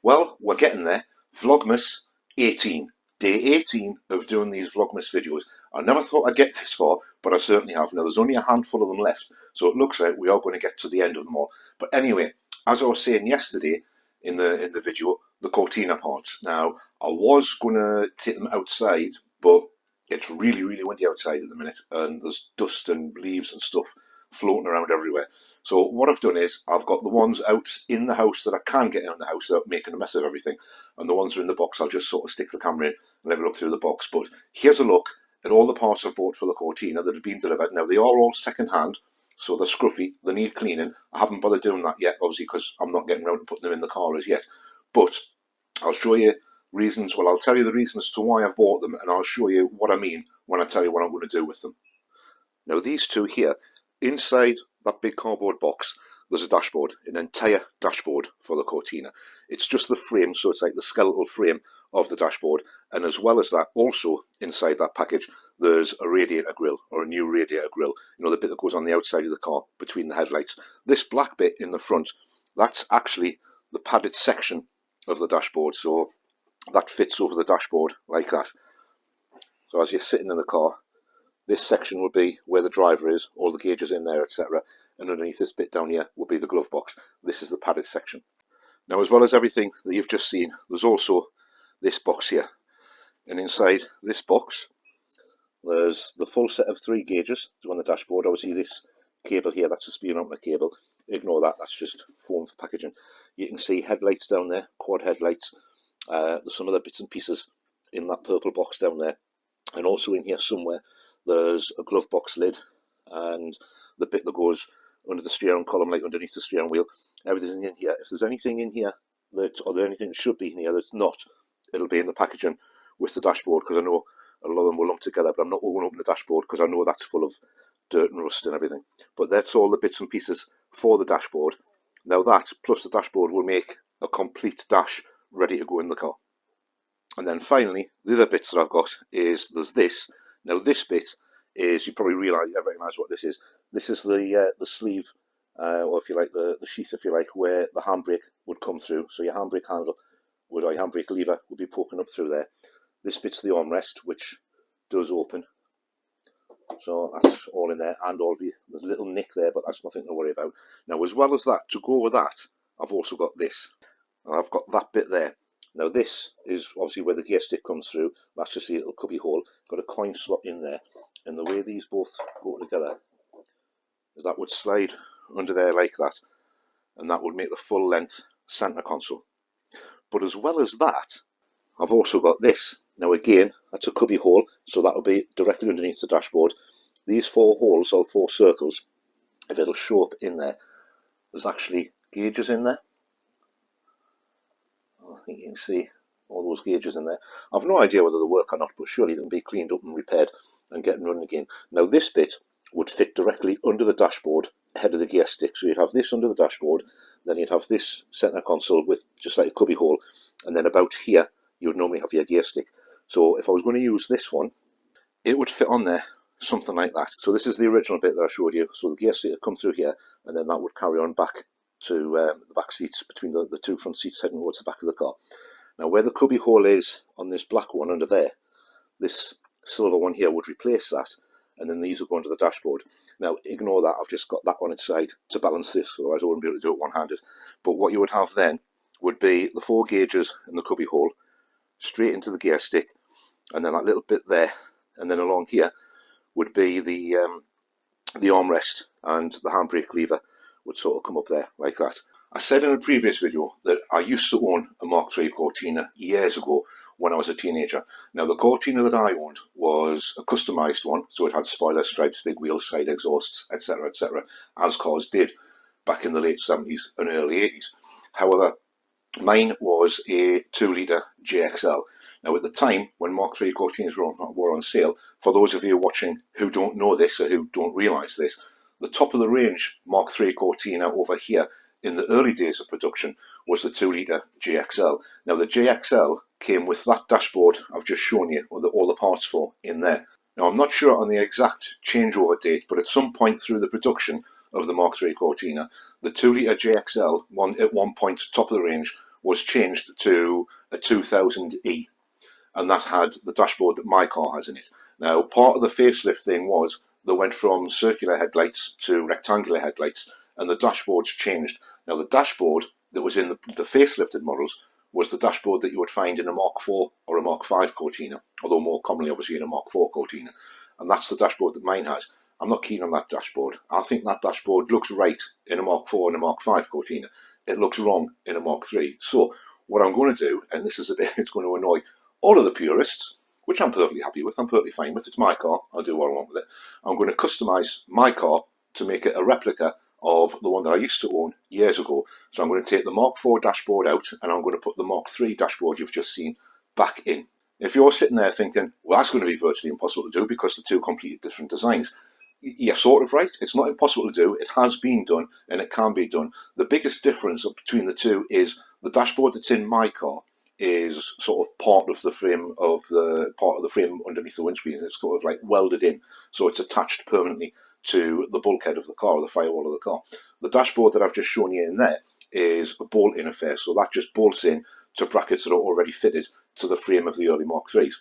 Well, we're getting there. Vlogmas 18. Day 18 of doing these Vlogmas videos. I never thought I'd get this far, but I certainly have. Now, there's only a handful of them left, so it looks like we are going to get to the end of them all. But anyway, as I was saying yesterday in the video, the Cortina parts. Now, I was going to take them outside, but it's really, really windy outside at the minute, and there's dust and leaves and stuff floating around everywhere. So what I've done is I've got the ones out in the house that I can get in the house without making a mess of everything, and the ones that are in the box I'll just sort of stick the camera in and let me look through the box. But here's a look at all the parts I've bought for the Cortina that have been delivered. Now, they are all second hand, so they're scruffy, they need cleaning. I haven't bothered doing that yet, obviously, because I'm not getting around to putting them in the car as yet. But I'll show you reasons, well, I'll tell you the reasons as to why I've bought them, and I'll show you what I mean when I tell you what I'm going to do with them. Now, these two here, inside that big cardboard box, there's a dashboard, an entire dashboard for the Cortina. It's just the frame, so it's like the skeletal frame of the dashboard. And as well as that, also inside that package, there's a radiator grille, or a new radiator grille. You know, the bit that goes on the outside of the car between the headlights. This black bit in the front, that's actually the padded section of the dashboard. So that fits over the dashboard like that. So as you're sitting in the car, this section would be where the driver is, all the gauges in there, etc. And underneath this bit down here will be the glove box. This is the padded section. Now, as well as everything that you've just seen, there's also this box here. And inside this box, there's the full set of 3 gauges on the dashboard. Obviously, this cable here, that's a speedometer cable. Ignore that, that's just foam for packaging. You can see headlights down there, quad headlights. There's some other bits and pieces in that purple box down there. And also in here somewhere, there's a glove box lid and the bit that goes under the steering column, like underneath the steering wheel. Everything in here. If there's anything in here or anything that should be in here that's not, it'll be in the packaging with the dashboard, because I know a lot of them will lump together, but I'm not going to open the dashboard because I know that's full of dirt and rust and everything. But that's all the bits and pieces for the dashboard. Now that, plus the dashboard, will make a complete dash ready to go in the car. And then finally, the other bits that I've got is there's this. Now this bit is, you probably recognise what this is. This is the sleeve, or if you like, the sheath, if you like, where the handbrake would come through. So your handbrake handle, or your handbrake lever, would be poking up through there. This bit's the armrest, which does open. So that's all in there, and all the little nick there, but that's nothing to worry about. Now, as well as that, to go with that, I've also got this. I've got that bit there. Now this is obviously where the gear stick comes through. That's just a little cubby hole. Got a coin slot in there. And the way these both go together is that would slide under there like that. And that would make the full length centre console. But as well as that, I've also got this. Now again, that's a cubby hole. So that will be directly underneath the dashboard. These 4 holes, or 4 circles, if it'll show up in there, there's actually gauges in there. I think you can see all those gauges in there. I've no idea whether they work or not, but surely they can be cleaned up and repaired and get them running again. Now this bit would fit directly under the dashboard, ahead of the gear stick. So you'd have this under the dashboard, then you'd have this centre console with just like a cubby hole, and then about here you would normally have your gear stick. So if I was going to use this one, it would fit on there, something like that. So this is the original bit that I showed you. So the gear stick would come through here, and then that would carry on back to the back seats, between the 2 front seats heading towards the back of the car. Now where the cubby hole is on this black one under there, this silver one here would replace that, and then these will go into the dashboard. Now ignore that, I've just got that on its side to balance this, otherwise I wouldn't be able to do it one-handed. But what you would have then would be the 4 gauges in the cubby hole, straight into the gear stick, and then that little bit there, and then along here would be the armrest, and the handbrake lever would sort of come up there like that. I said in a previous video that I used to own a Mark 3 Cortina years ago when I was a teenager. Now the Cortina that I owned was a customised one, so it had spoilers, stripes, big wheels, side exhausts, etc., as cars did back in the late 70s and early 80s. However, mine was a 2-litre JXL. Now at the time, when Mark 3 Cortinas were on sale, for those of you watching who don't know this or who don't realise this, the top of the range Mark 3 Cortina over here in the early days of production was the 2-litre JXL. Now the JXL came with that dashboard I've just shown you, or all the parts for, in there. Now I'm not sure on the exact changeover date, but at some point through the production of the Mark 3 Cortina, the 2-litre JXL, at one point top of the range, was changed to a 2000E, and that had the dashboard that my car has in it. Now, part of the facelift thing was they went from circular headlights to rectangular headlights, and the dashboard's changed. Now, the dashboard that was in the facelifted models was the dashboard that you would find in a Mark IV or a Mark V Cortina, although more commonly, obviously, in a Mark IV Cortina. And that's the dashboard that mine has. I'm not keen on that dashboard. I think that dashboard looks right in a Mark IV and a Mark V Cortina. It looks wrong in a Mark III. So what I'm going to do, and this is a bit, it's going to annoy all of the purists, which I'm perfectly happy with, I'm perfectly fine with. It's my car, I'll do what I want with it. I'm going to customise my car to make it a replica of the one that I used to own years ago. So I'm going to take the Mark IV dashboard out, and I'm going to put the Mark III dashboard you've just seen back in. If you're sitting there thinking, well, that's going to be virtually impossible to do because they're two completely different designs, you're sort of right. It's not impossible to do. It has been done, and it can be done. The biggest difference between the two is the dashboard that's in my car is sort of part of the frame underneath the windscreen. It's sort of like welded in, so it's attached permanently to the bulkhead of the car, or the firewall of the car. The dashboard that I've just shown you in there is a bolt-in affair, so that just bolts in to brackets that are already fitted to the frame of the early Mark IIIs.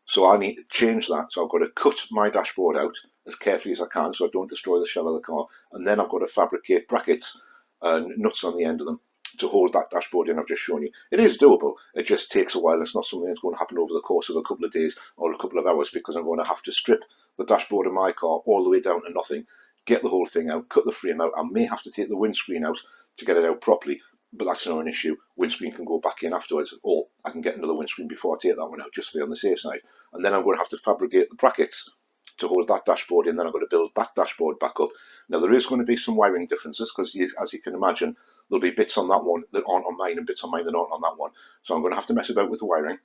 So I need to change that, so I've got to cut my dashboard out as carefully as I can so I don't destroy the shell of the car, and then I've got to fabricate brackets and nuts on the end of them to hold that dashboard in I've just shown you. It is doable, it just takes a while. It's not something that's going to happen over the course of a couple of days or a couple of hours, because I'm going to have to strip the dashboard of my car all the way down to nothing, get the whole thing out, cut the frame out. I may have to take the windscreen out to get it out properly, but that's not an issue. Windscreen can go back in afterwards, or I can get another windscreen before I take that one out, just to be on the safe side. And then I'm going to have to fabricate the brackets to hold that dashboard in. Then I'm going to build that dashboard back up. Now, there is going to be some wiring differences, because as you can imagine, there'll be bits on that one that aren't on mine and bits on mine that aren't on that one. So I'm going to have to mess about with the wiring,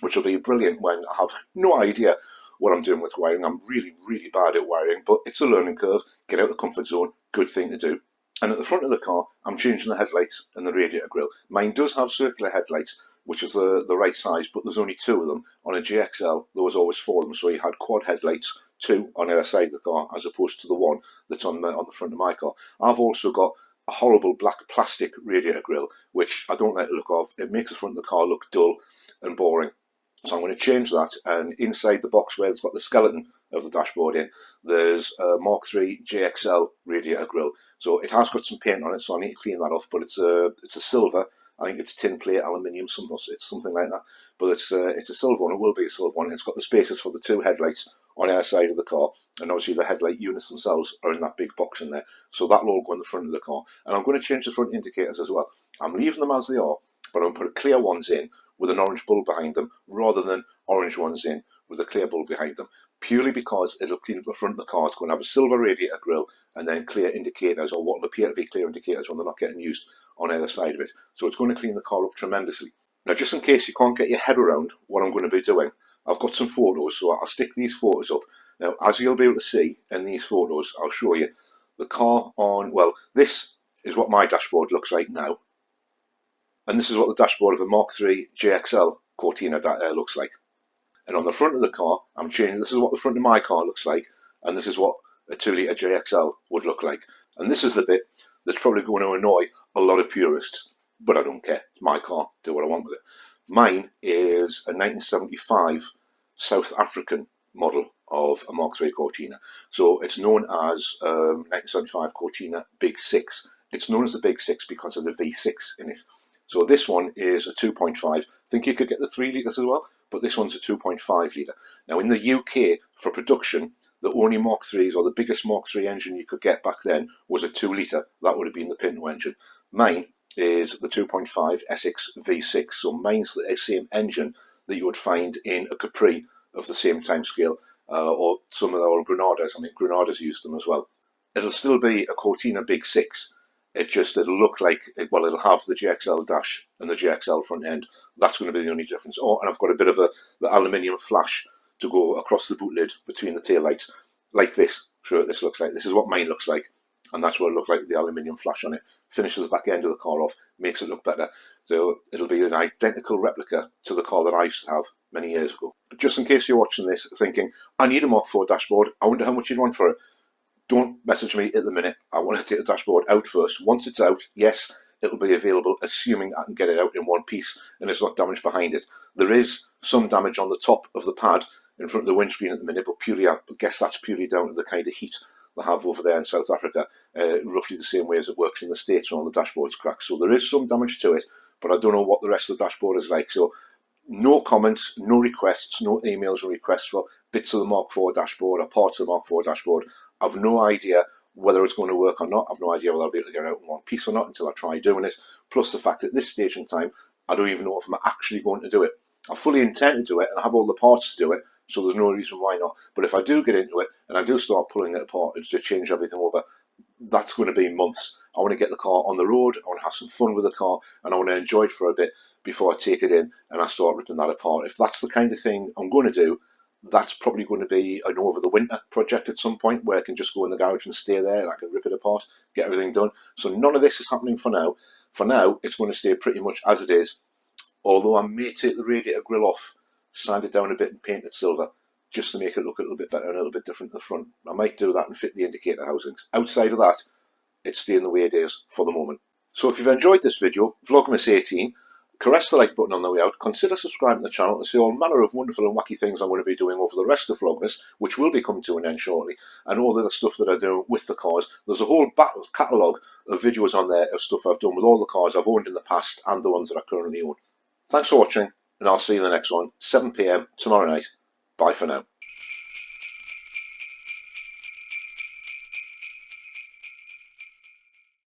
which will be brilliant when I have no idea what I'm doing with wiring. I'm really, really bad at wiring, but it's a learning curve. Get out of the comfort zone, good thing to do. And at the front of the car, I'm changing the headlights and the radiator grille. Mine does have circular headlights, which is the right size, but there's only two of them. On a GXL, there was always four of them, so you had quad headlights, two on either side of the car, as opposed to the one that's on the front of my car. I've also got a horrible black plastic radiator grille, which I don't like the look of. It makes the front of the car look dull and boring. So I'm going to change that, and inside the box where it's got the skeleton of the dashboard in, there's a Mark III JXL radiator grille. So it has got some paint on it, so I need to clean that off, but it's a silver. I think it's tin plate, aluminium, it's something like that. But it's a silver one. It will be a silver one. It's got the spaces for the two headlights on either side of the car, and obviously the headlight units themselves are in that big box in there. So that'll all go in the front of the car. And I'm going to change the front indicators as well. I'm leaving them as they are, but I'm going to put clear ones in with an orange bulb behind them, rather than orange ones in with a clear bulb behind them, purely because it'll clean up the front of the car. It's going to have a silver radiator grille and then clear indicators, or what will appear to be clear indicators when they're not getting used, on either side of it. So it's going to clean the car up tremendously. Now, just in case you can't get your head around what I'm going to be doing, I've got some photos, so I'll stick these photos up. Now, as you'll be able to see in these photos, I'll show you the car on, well, this is what my dashboard looks like now. And this is what the dashboard of a Mark III JXL Cortina looks like. And on the front of the car, I'm changing, this is what the front of my car looks like, and this is what a 2-litre JXL would look like. And this is the bit that's probably going to annoy a lot of purists, but I don't care. It's my car, do what I want with it. Mine is a 1975 South African model of a Mark III Cortina. So it's known as 1975 Cortina Big 6. It's known as the Big 6 because of the V6 in it. So this one is a 2.5. I think you could get the 3 litres as well, but this one's a 2.5 litre. Now in the UK, for production, the only Mark IIIs, or the biggest Mark III engine you could get back then, was a 2 litre. That would have been the Pinto engine. Mine is the 2.5 Essex V6. So mine's the same engine that you would find in a Capri of the same time scale, or some of the old Granadas. I mean, Granadas used them as well. It'll still be a Cortina Big 6. It'll look like, well, it'll have the GXL dash and the GXL front end. That's going to be the only difference. Oh, and I've got a bit of the aluminium flash to go across the boot lid between the taillights, like this. Sure, what this looks like. This is what mine looks like, and that's what it looked like with the aluminium flash on it. Finishes the back end of the car off, makes it look better. So it'll be an identical replica to the car that I used to have many years ago. But just in case you're watching this thinking, I need a Mark IV dashboard, I wonder how much you'd want for it. Don't message me at the minute. I want to take the dashboard out first. Once it's out, yes, it'll be available, assuming I can get it out in one piece and it's not damaged behind it. There is some damage on the top of the pad in front of the windscreen at the minute, but purely, I guess that's purely down to the kind of heat they have over there in South Africa, roughly the same way as it works in the States when all the dashboard's cracked. So there is some damage to it, but I don't know what the rest of the dashboard is like. So no comments, no requests, no emails or requests for bits of the Mark IV dashboard or parts of the Mark IV dashboard. I've no idea whether it's going to work or not. I've no idea whether I'll be able to get it out in one piece or not until I try doing it. Plus the fact that at this stage in time, I don't even know if I'm actually going to do it. I fully intend to do it and I have all the parts to do it, so there's no reason why not. But if I do get into it and I do start pulling it apart to change everything over, that's going to be months. I want to get the car on the road, I want to have some fun with the car, and I want to enjoy it for a bit before I take it in and I start ripping that apart. If that's the kind of thing I'm going to do, that's probably going to be an over the winter project at some point where I can just go in the garage and stay there and I can rip it apart, get everything done. So none of this is happening for now. For now, it's going to stay pretty much as it is, although I may take the radiator grille off, sand it down a bit and paint it silver, just to make it look a little bit better and a little bit different at the front. I might do that and fit the indicator housings. Outside of that, it's staying the way it is for the moment. So if you've enjoyed this video, Vlogmas 18, caress the like button on the way out, consider subscribing to the channel to see all manner of wonderful and wacky things I'm going to be doing over the rest of Vlogmas, which will be coming to an end shortly, and all the other stuff that I do with the cars. There's a whole catalogue of videos on there of stuff I've done with all the cars I've owned in the past and the ones that I currently own. Thanks for watching, and I'll see you in the next one, 7 PM tomorrow night. Bye for now.